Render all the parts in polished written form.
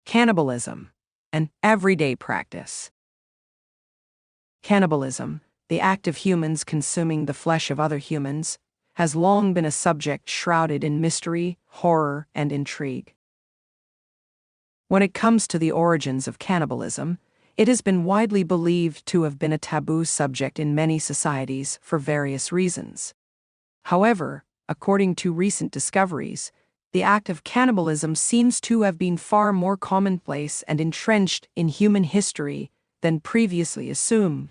Cannibalism, an everyday practice. Cannibalism, the act of humans consuming the flesh of other humans, has long been a subject shrouded in mystery, horror, and intrigue. When it comes to the origins of cannibalism, it has been widely believed to have been a taboo subject in many societies for various reasons. However, according to recent discoveries, the act of cannibalism seems to have been far more commonplace and entrenched in human history than previously assumed.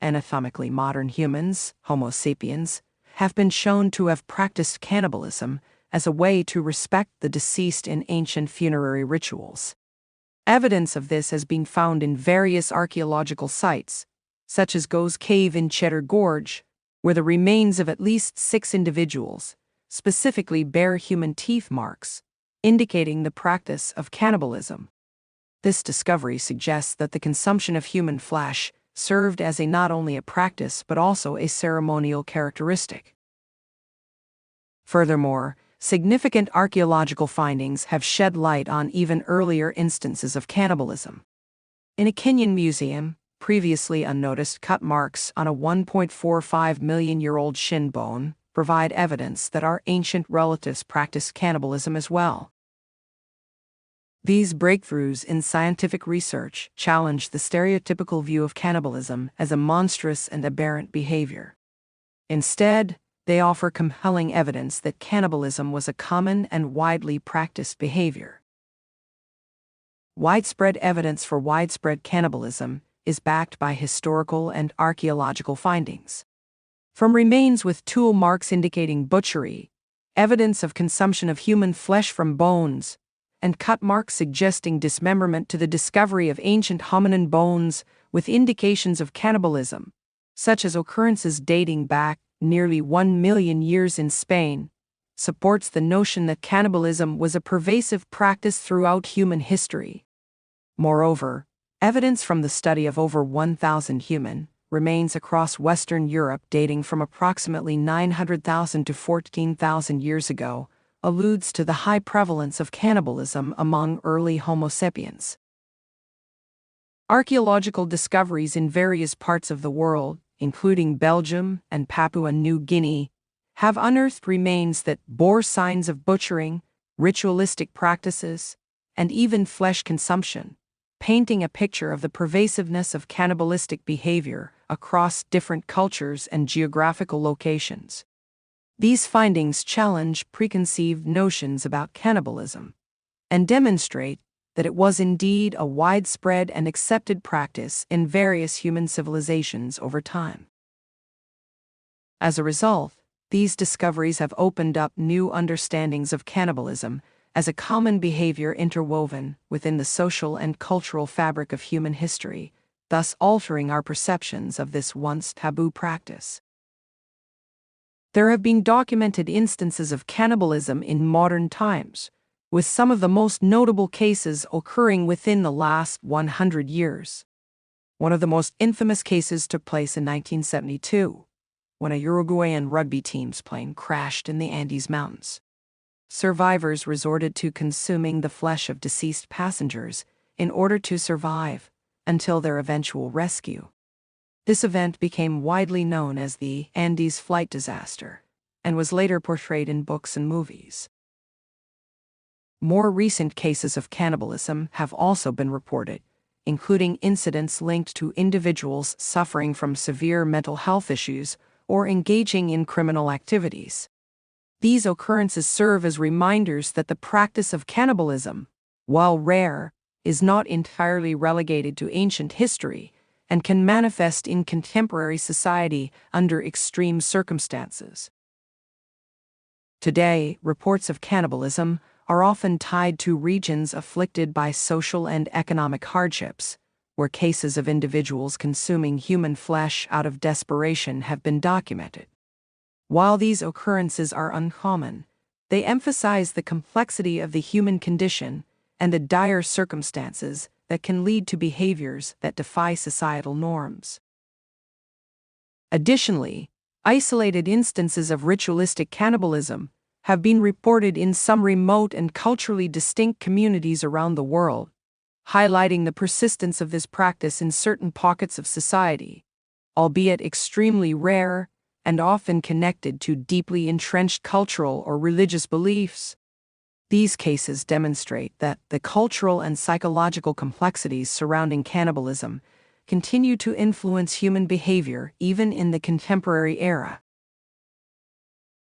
Anatomically modern humans, Homo sapiens, have been shown to have practiced cannibalism as a way to respect the deceased in ancient funerary rituals. Evidence of this has been found in various archaeological sites, such as Gough's cave in Cheddar Gorge, where the remains of at least 6 individuals specifically bear human teeth marks, indicating the practice of cannibalism. This discovery suggests that the consumption of human flesh served as not only a practice but also a ceremonial characteristic. Furthermore, significant archaeological findings have shed light on even earlier instances of cannibalism. In a Kenyan museum, previously unnoticed cut marks on a 1.45 million-year-old shin bone provide evidence that our ancient relatives practiced cannibalism as well. These breakthroughs in scientific research challenge the stereotypical view of cannibalism as a monstrous and aberrant behavior. Instead, they offer compelling evidence that cannibalism was a common and widely practiced behavior. Widespread evidence for widespread cannibalism is backed by historical and archaeological findings. From remains with tool marks indicating butchery, evidence of consumption of human flesh from bones, and cut marks suggesting dismemberment to the discovery of ancient hominin bones with indications of cannibalism, such as occurrences dating back nearly 1 million years in Spain, supports the notion that cannibalism was a pervasive practice throughout human history. Moreover, evidence from the study of over 1,000 human remains across Western Europe dating from approximately 900,000 to 14,000 years ago alludes to the high prevalence of cannibalism among early Homo sapiens. Archaeological discoveries in various parts of the world, including Belgium and Papua New Guinea, have unearthed remains that bore signs of butchering, ritualistic practices, and even flesh consumption, painting a picture of the pervasiveness of cannibalistic behavior across different cultures and geographical locations. These findings challenge preconceived notions about cannibalism and demonstrate that it was indeed a widespread and accepted practice in various human civilizations over time. As a result, these discoveries have opened up new understandings of cannibalism as a common behavior interwoven within the social and cultural fabric of human history, thus altering our perceptions of this once taboo practice. There have been documented instances of cannibalism in modern times, with some of the most notable cases occurring within the last 100 years. One of the most infamous cases took place in 1972, when a Uruguayan rugby team's plane crashed in the Andes Mountains. Survivors resorted to consuming the flesh of deceased passengers in order to survive until their eventual rescue. This event became widely known as the Andes flight disaster and was later portrayed in books and movies. More recent cases of cannibalism have also been reported, including incidents linked to individuals suffering from severe mental health issues or engaging in criminal activities. These occurrences serve as reminders that the practice of cannibalism, while rare, is not entirely relegated to ancient history and can manifest in contemporary society under extreme circumstances. Today, reports of cannibalism are often tied to regions afflicted by social and economic hardships, where cases of individuals consuming human flesh out of desperation have been documented. While these occurrences are uncommon, they emphasize the complexity of the human condition and the dire circumstances that can lead to behaviors that defy societal norms. Additionally, isolated instances of ritualistic cannibalism have been reported in some remote and culturally distinct communities around the world, highlighting the persistence of this practice in certain pockets of society, albeit extremely rare and often connected to deeply entrenched cultural or religious beliefs. These cases demonstrate that the cultural and psychological complexities surrounding cannibalism continue to influence human behavior even in the contemporary era.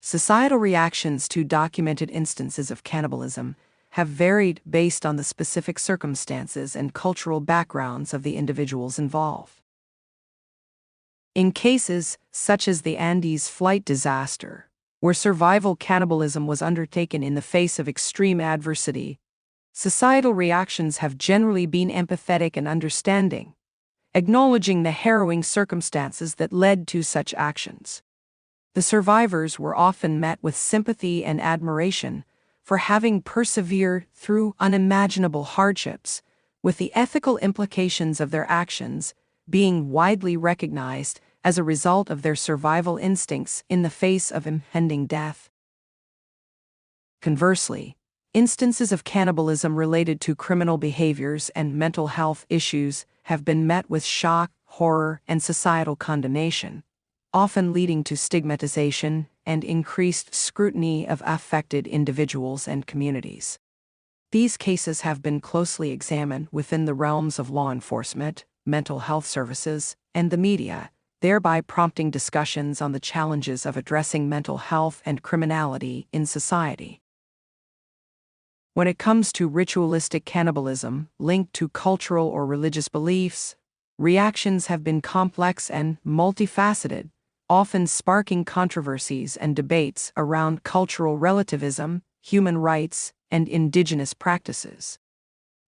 Societal reactions to documented instances of cannibalism have varied based on the specific circumstances and cultural backgrounds of the individuals involved. In cases such as the Andes flight disaster, where survival cannibalism was undertaken in the face of extreme adversity, societal reactions have generally been empathetic and understanding, acknowledging the harrowing circumstances that led to such actions. The survivors were often met with sympathy and admiration for having persevered through unimaginable hardships, with the ethical implications of their actions being widely recognized as a result of their survival instincts in the face of impending death. Conversely, instances of cannibalism related to criminal behaviors and mental health issues have been met with shock, horror, and societal condemnation, often leading to stigmatization and increased scrutiny of affected individuals and communities. These cases have been closely examined within the realms of law enforcement, mental health services, and the media, thereby prompting discussions on the challenges of addressing mental health and criminality in society. When it comes to ritualistic cannibalism linked to cultural or religious beliefs, reactions have been complex and multifaceted, often sparking controversies and debates around cultural relativism, human rights, and indigenous practices.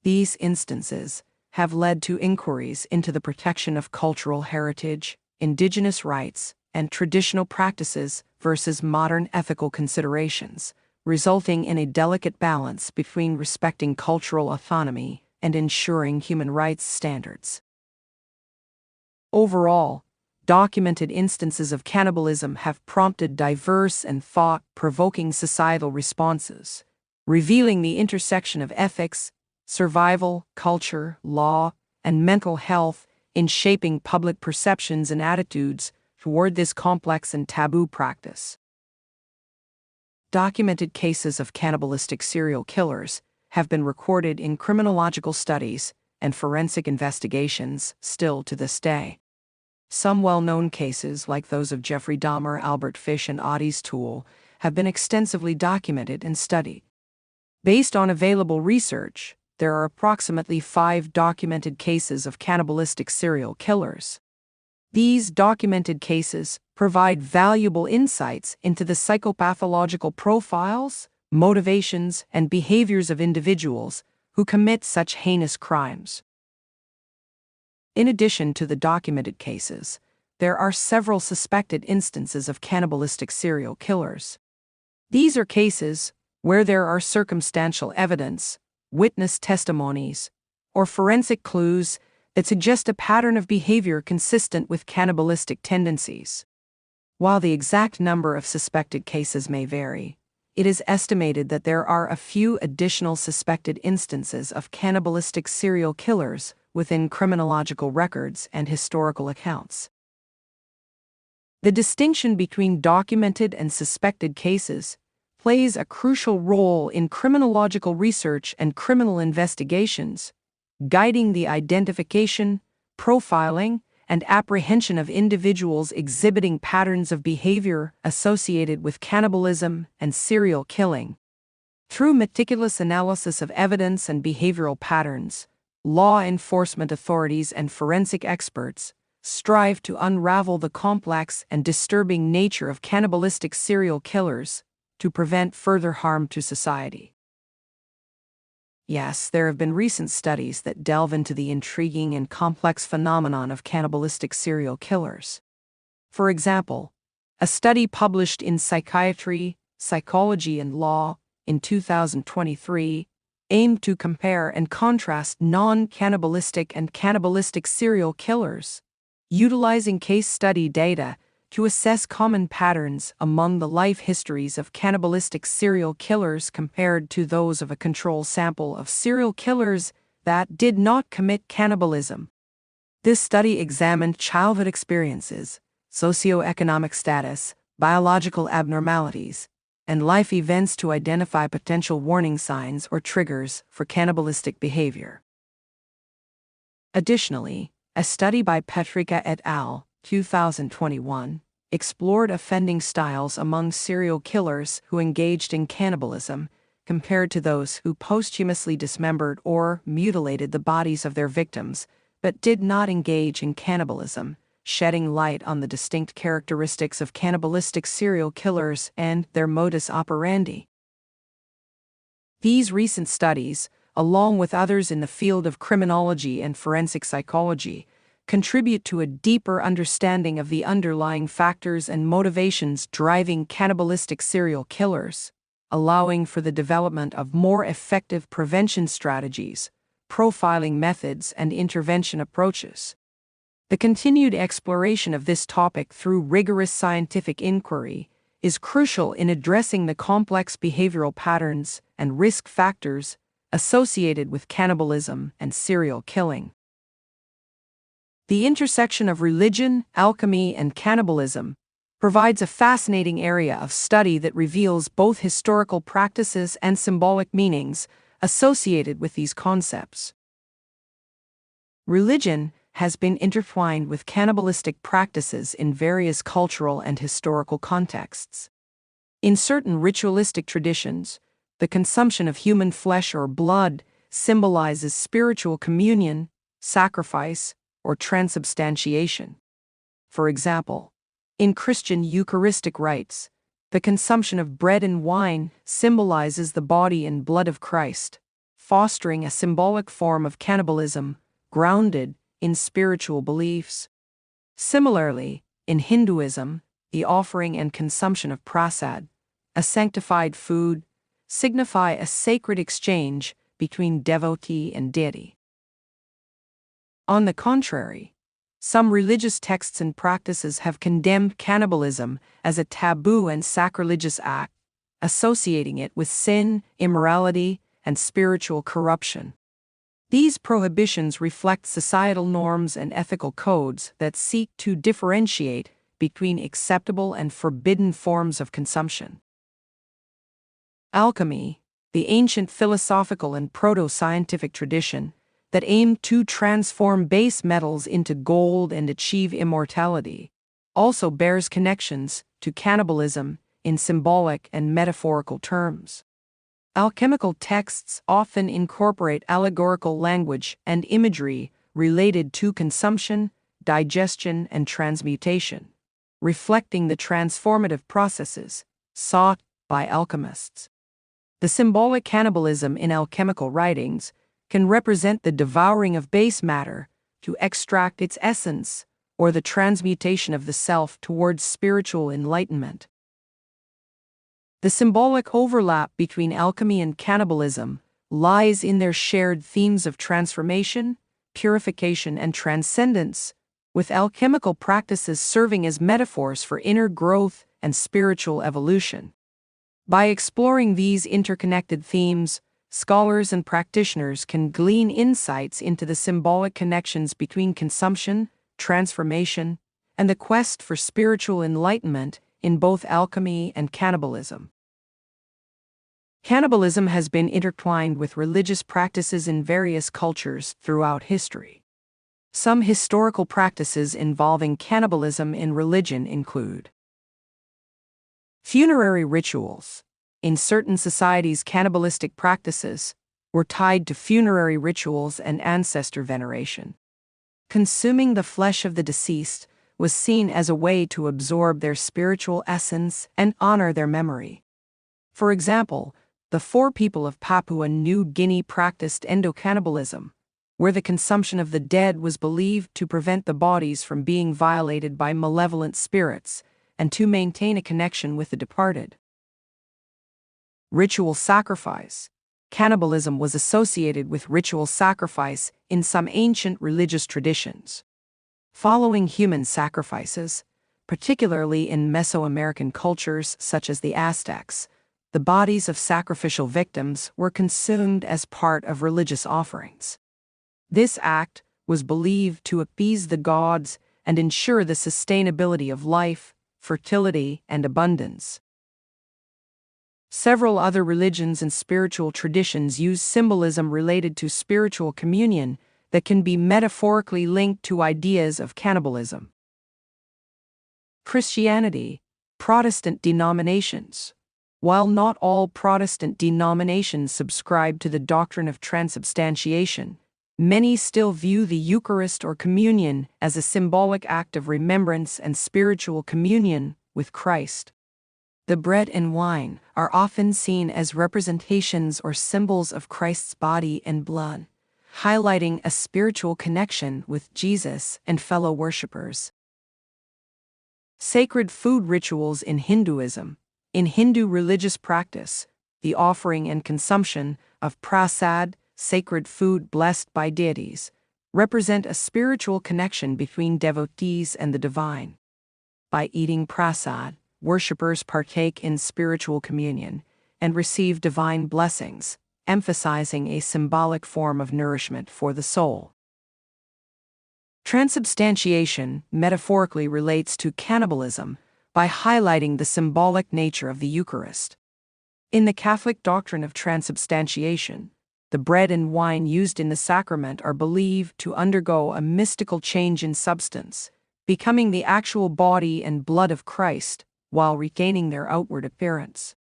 These instances have led to inquiries into the protection of cultural heritage, indigenous rights, and traditional practices versus modern ethical considerations, resulting in a delicate balance between respecting cultural autonomy and ensuring human rights standards. Overall, documented instances of cannibalism have prompted diverse and thought-provoking societal responses, revealing the intersection of ethics, survival, culture, law, and mental health in shaping public perceptions and attitudes toward this complex and taboo practice. Documented cases of cannibalistic serial killers have been recorded in criminological studies and forensic investigations still to this day. Some well-known cases, like those of Jeffrey Dahmer, Albert Fish, and Otis Toole, have been extensively documented and studied. Based on available research, there are approximately 5 documented cases of cannibalistic serial killers. These documented cases provide valuable insights into the psychopathological profiles, motivations, and behaviors of individuals who commit such heinous crimes. In addition to the documented cases, there are several suspected instances of cannibalistic serial killers. These are cases where there are circumstantial evidence, witness testimonies, or forensic clues that suggest a pattern of behavior consistent with cannibalistic tendencies. While the exact number of suspected cases may vary, it is estimated that there are a few additional suspected instances of cannibalistic serial killers within criminological records and historical accounts. The distinction between documented and suspected cases plays a crucial role in criminological research and criminal investigations, guiding the identification, profiling, and apprehension of individuals exhibiting patterns of behavior associated with cannibalism and serial killing. Through meticulous analysis of evidence and behavioral patterns, law enforcement authorities and forensic experts strive to unravel the complex and disturbing nature of cannibalistic serial killers to prevent further harm to society. Yes, there have been recent studies that delve into the intriguing and complex phenomenon of cannibalistic serial killers. For example, a study published in Psychiatry, Psychology, and Law in 2023 aimed to compare and contrast non-cannibalistic and cannibalistic serial killers, utilizing case study data to assess common patterns among the life histories of cannibalistic serial killers compared to those of a control sample of serial killers that did not commit cannibalism. This study examined childhood experiences, socioeconomic status, biological abnormalities, and life events to identify potential warning signs or triggers for cannibalistic behavior. Additionally, a study by Petrica et al. 2021 explored offending styles among serial killers who engaged in cannibalism compared to those who posthumously dismembered or mutilated the bodies of their victims but did not engage in cannibalism, shedding light on the distinct characteristics of cannibalistic serial killers and their modus operandi. These recent studies, along with others in the field of criminology and forensic psychology, contribute to a deeper understanding of the underlying factors and motivations driving cannibalistic serial killers, allowing for the development of more effective prevention strategies, profiling methods, and intervention approaches. The continued exploration of this topic through rigorous scientific inquiry is crucial in addressing the complex behavioral patterns and risk factors associated with cannibalism and serial killing. The intersection of religion, alchemy, and cannibalism provides a fascinating area of study that reveals both historical practices and symbolic meanings associated with these concepts. Religion has been intertwined with cannibalistic practices in various cultural and historical contexts. In certain ritualistic traditions, the consumption of human flesh or blood symbolizes spiritual communion, sacrifice, or transubstantiation. For example, in Christian Eucharistic rites, the consumption of bread and wine symbolizes the body and blood of Christ, fostering a symbolic form of cannibalism grounded in spiritual beliefs. Similarly, in Hinduism, the offering and consumption of prasad, a sanctified food, signify a sacred exchange between devotee and deity. On the contrary, some religious texts and practices have condemned cannibalism as a taboo and sacrilegious act, associating it with sin, immorality, and spiritual corruption. These prohibitions reflect societal norms and ethical codes that seek to differentiate between acceptable and forbidden forms of consumption. Alchemy, the ancient philosophical and proto-scientific tradition that aimed to transform base metals into gold and achieve immortality, also bears connections to cannibalism in symbolic and metaphorical terms. Alchemical texts often incorporate allegorical language and imagery related to consumption, digestion, and transmutation, reflecting the transformative processes sought by alchemists. The symbolic cannibalism in alchemical writings can represent the devouring of base matter to extract its essence or the transmutation of the self towards spiritual enlightenment. The symbolic overlap between alchemy and cannibalism lies in their shared themes of transformation, purification, and transcendence, with alchemical practices serving as metaphors for inner growth and spiritual evolution. By exploring these interconnected themes, scholars and practitioners can glean insights into the symbolic connections between consumption, transformation, and the quest for spiritual enlightenment in both alchemy and cannibalism. Cannibalism has been intertwined with religious practices in various cultures throughout history. Some historical practices involving cannibalism in religion include funerary rituals. In certain societies, cannibalistic practices were tied to funerary rituals and ancestor veneration. Consuming the flesh of the deceased was seen as a way to absorb their spiritual essence and honor their memory. For example, the four people of Papua New Guinea practiced endocannibalism, where the consumption of the dead was believed to prevent the bodies from being violated by malevolent spirits and to maintain a connection with the departed. Ritual sacrifice. Cannibalism was associated with ritual sacrifice in some ancient religious traditions. Following human sacrifices, particularly in Mesoamerican cultures such as the Aztecs. The bodies of sacrificial victims were consumed as part of religious offerings. This act was believed to appease the gods and ensure the sustainability of life, fertility, and abundance. Several other religions and spiritual traditions use symbolism related to spiritual communion that can be metaphorically linked to ideas of cannibalism. Christianity, Protestant denominations. While not all Protestant denominations subscribe to the doctrine of transubstantiation, many still view the Eucharist or communion as a symbolic act of remembrance and spiritual communion with Christ. The bread and wine are often seen as representations or symbols of Christ's body and blood, highlighting a spiritual connection with Jesus and fellow worshippers. Sacred food rituals in Hinduism. In Hindu religious practice, the offering and consumption of prasad, sacred food blessed by deities, represent a spiritual connection between devotees and the divine. By eating prasad, worshippers partake in spiritual communion and receive divine blessings, emphasizing a symbolic form of nourishment for the soul. Transubstantiation metaphorically relates to cannibalism by highlighting the symbolic nature of the Eucharist. In the Catholic doctrine of transubstantiation, the bread and wine used in the sacrament are believed to undergo a mystical change in substance, becoming the actual body and blood of Christ while retaining their outward appearance.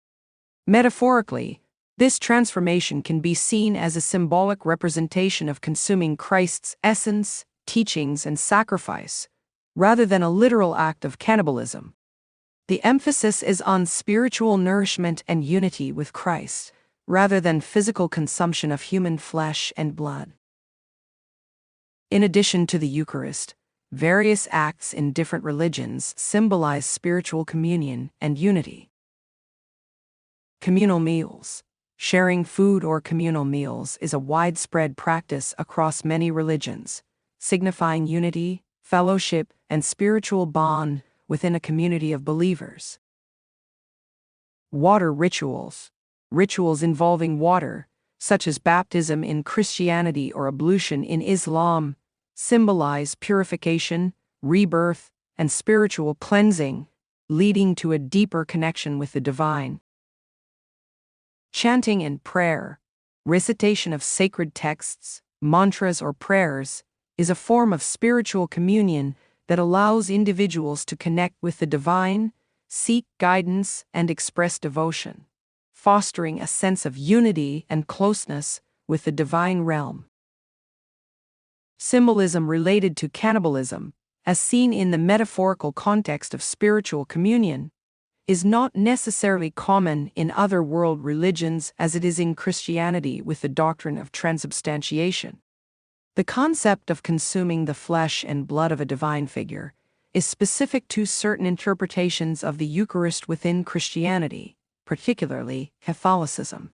Metaphorically, this transformation can be seen as a symbolic representation of consuming Christ's essence, teachings, and sacrifice, rather than a literal act of cannibalism. The emphasis is on spiritual nourishment and unity with Christ, rather than physical consumption of human flesh and blood. In addition to the Eucharist, various acts in different religions symbolize spiritual communion and unity. Communal meals. Sharing food or communal meals is a widespread practice across many religions, signifying unity, fellowship, and spiritual bond within a community of believers. Water rituals. Rituals involving water, such as baptism in Christianity or ablution in Islam, symbolize purification, rebirth, and spiritual cleansing, leading to a deeper connection with the divine. Chanting and prayer. Recitation of sacred texts, mantras, or prayers is a form of spiritual communion that allows individuals to connect with the divine, seek guidance, and express devotion, fostering a sense of unity and closeness with the divine realm. Symbolism related to cannibalism, as seen in the metaphorical context of spiritual communion, is not necessarily common in other world religions as it is in Christianity with the doctrine of transubstantiation. The concept of consuming the flesh and blood of a divine figure is specific to certain interpretations of the Eucharist within Christianity, particularly Catholicism.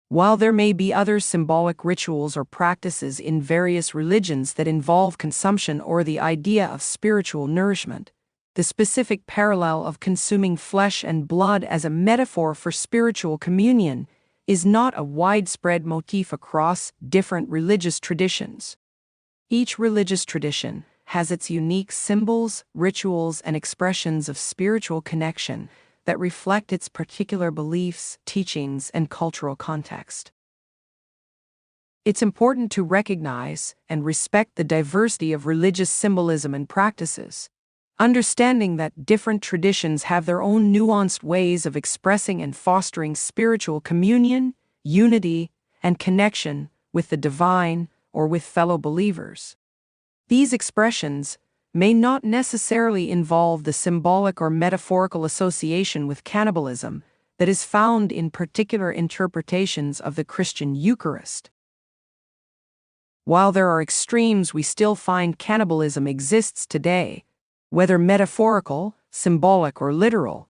While there may be other symbolic rituals or practices in various religions that involve consumption or the idea of spiritual nourishment, the specific parallel of consuming flesh and blood as a metaphor for spiritual communion is not a widespread motif across different religious traditions. Each religious tradition has its unique symbols, rituals, and expressions of spiritual connection that reflect its particular beliefs, teachings, and cultural context. It's important to recognize and respect the diversity of religious symbolism and practices, understanding that different traditions have their own nuanced ways of expressing and fostering spiritual communion, unity, and connection with the divine or with fellow believers. These expressions may not necessarily involve the symbolic or metaphorical association with cannibalism that is found in particular interpretations of the Christian Eucharist. While there are extremes, we still find cannibalism exists today, whether metaphorical, symbolic, or literal,